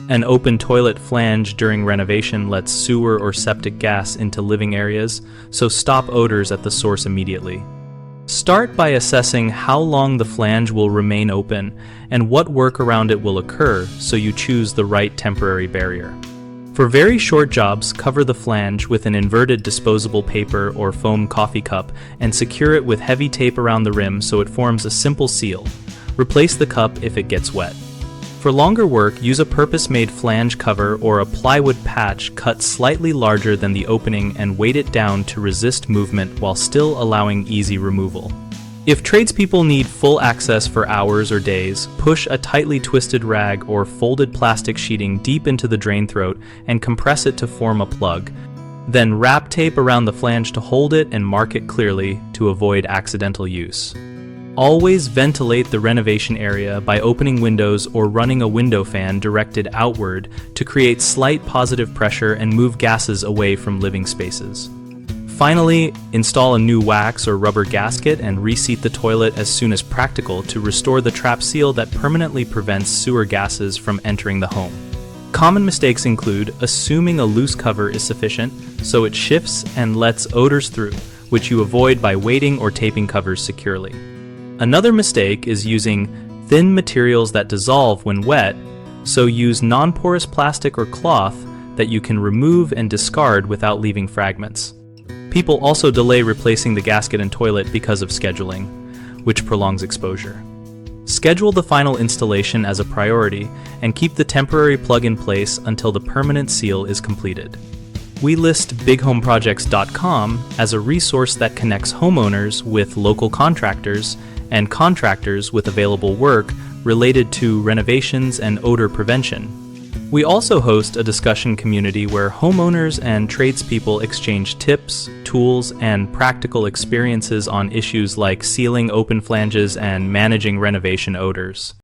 An open toilet flange during renovation lets sewer or septic gas into living areas, so stop odors at the source immediately. Start by assessing how long the flange will remain open and what work around it will occur, so you choose the right temporary barrier. For very short jobs, cover the flange with an inverted disposable paper or foam coffee cup and secure it with heavy tape around the rim so it forms a simple seal. Replace the cup if it gets wet. For longer work, use a purpose-made flange cover or a plywood patch cut slightly larger than the opening and weight it down to resist movement while still allowing easy removal. If tradespeople need full access for hours or days, push a tightly twisted rag or folded plastic sheeting deep into the drain throat and compress it to form a plug. Then wrap tape around the flange to hold it and mark it clearly to avoid accidental use. Always ventilate the renovation area by opening windows or running a window fan directed outward to create slight positive pressure and move gases away from living spaces. Finally, install a new wax or rubber gasket and reseat the toilet as soon as practical to restore the trap seal that permanently prevents sewer gases from entering the home. Common mistakes include assuming a loose cover is sufficient, so it shifts and lets odors through, which you avoid by weighting or taping covers securely. Another mistake is using thin materials that dissolve when wet, so use non-porous plastic or cloth that you can remove and discard without leaving fragments. People also delay replacing the gasket and toilet because of scheduling, which prolongs exposure. Schedule the final installation as a priority and keep the temporary plug in place until the permanent seal is completed. We list bighomeprojects.com as a resource that connects homeowners with local contractors and contractors with available work related to renovations and odor prevention. We also host a discussion community where homeowners and tradespeople exchange tips, tools, and practical experiences on issues like sealing open flanges and managing renovation odors.